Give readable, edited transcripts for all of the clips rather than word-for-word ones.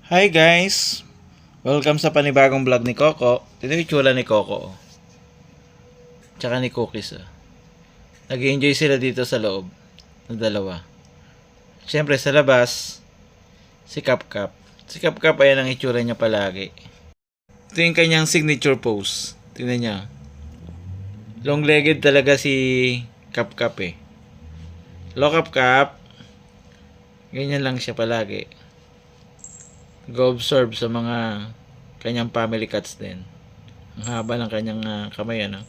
Hi guys! Welcome sa panibagong vlog ni Coco. Ito yung itsura ni Coco. Tsaka ni Cookies. Nag-enjoy sila dito sa loob. Na dalawa. Siyempre sa labas, si Kapkap. Si Kapkap ayan ang itsura niya palagi. Ito yung kanyang signature pose. Tingnan niya. Long-legged talaga si Kapkap eh. Hello Kapkap. Ganyan lang siya palagi. Go-observe sa mga kanyang family cats din. Ang haba ng kanyang kamay, ano.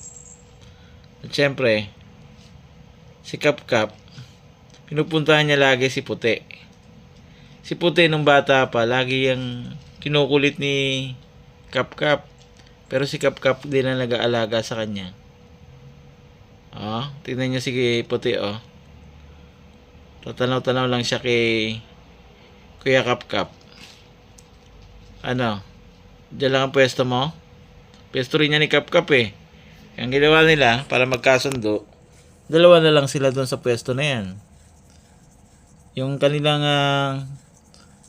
At syempre, si Kapkap, pinupuntahan niya lagi si Puti. Si Puti nung bata pa, lagi yung kinukulit ni Kapkap. Pero si Kapkap din na nag-aalaga sa kanya. Tingnan niyo si Puti, Tatanaw-tanaw lang siya kay Kuya Kapkap. Ano? Diyan lang ang pwesto mo? Pwesto rin niya ni Kapkap eh. Ang ginawa nila para magkasundo, dalawa na lang sila doon sa pwesto na yan. Yung kanilang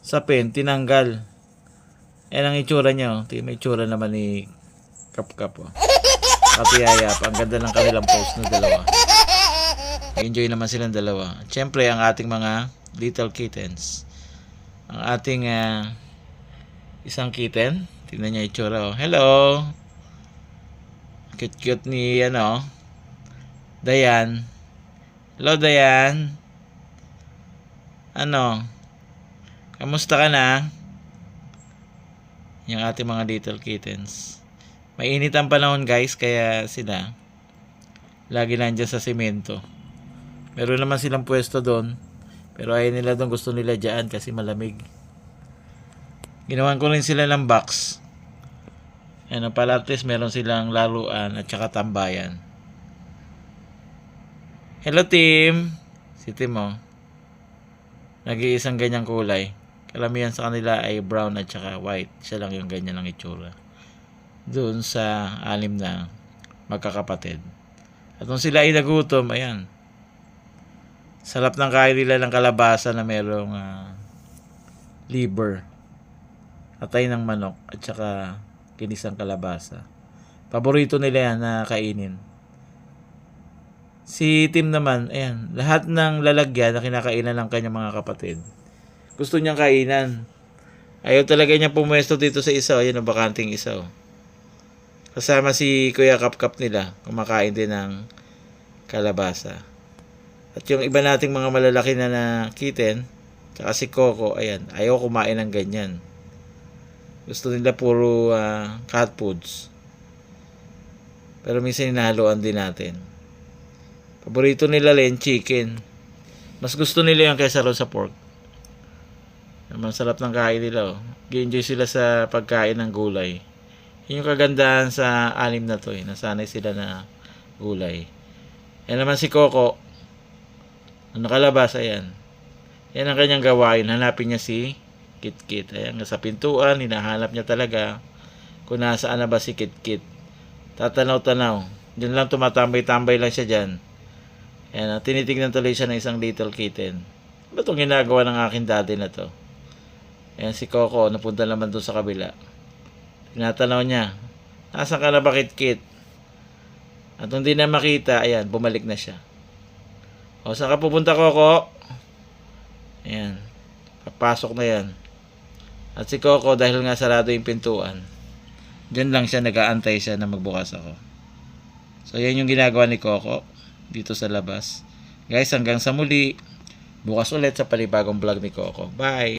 sapin, tinanggal. Yan ang itsura niya. May itsura naman ni Kapkap. Kapiyaya pa. Ang ganda ng kanilang post na dalawa. Enjoy naman silang dalawa. Siyempre, ang ating mga little kittens. Ang ating isang kitten. Tingnan niya itsura. Hello! Cute-cute ni Dayan. Hello, Dayan. Kamusta ka na? Yung ating mga little kittens. Mainit ang panahon guys, kaya sila lagi nandiyan sa semento. Meron naman silang pwesto doon, pero ayaw nila doon, gusto nila dyan kasi malamig. Ginawan ko rin sila ng box. Para at least meron silang laruan at saka tambayan. Hello Tim! Si Tim nag-iisang ganyang kulay. Karamihan sa kanila ay brown at saka white. Siya lang yung ganyan ng itsura. Doon sa 6 na magkakapatid. At nung sila ay nagutom, ayan. Sarap ng kain nila ng kalabasa na merong liver. Atay ng manok at saka kinisang kalabasa. Paborito nila yan na kainin. Si Tim naman, ayan, lahat ng lalagyan na kinakainan ng kanyang mga kapatid. Gusto niyang kainan. Ayaw talaga niya pumwesto dito sa isa. Ayan ang bakanting isa. Kasama si Kuya Kapkap nila, kumakain din ng kalabasa. At yung iba nating mga malalaki na kitten, tsaka si Coco, ayan, ayaw kumain ng ganyan. Gusto nila puro cat foods. Pero minsan hinahaluan din natin. Paborito nila rin chicken. Mas gusto nila yung kaysa rin sa pork. Masarap ng kain nila. Gi-enjoy sila sa pagkain ng gulay. Yun yung kagandahan sa 6 na to. Nasanay sila na gulay. Yan naman si Coco. Nakalabas, ayan. Yan ang kanyang gawain. Hanapin niya si Kit-Kit. Ayan, sa pintuan, hinahanap niya talaga kung nasaan na ba si Kit-Kit. Tatanaw-tanaw. Diyan lang tumatambay-tambay lang siya dyan. Ayan, tinitignan tuloy siya ng isang little kitten. Ano itong ginagawa ng aking daddy na to? Ayan, si Coco, napunta naman doon sa kabila. Tinatanaw niya. Nasaan ka na ba, Kit-Kit? At hindi na makita, ayan, bumalik na siya. O, saan ka pupunta, Coco? Ayan, papasok na yan. At si Coco, dahil nga sarado yung pintuan, dyan lang siya, nag-aantay siya na magbukas ako. So, yan yung ginagawa ni Coco dito sa labas. Guys, hanggang sa muli. Bukas ulit sa panibagong vlog ni Coco. Bye!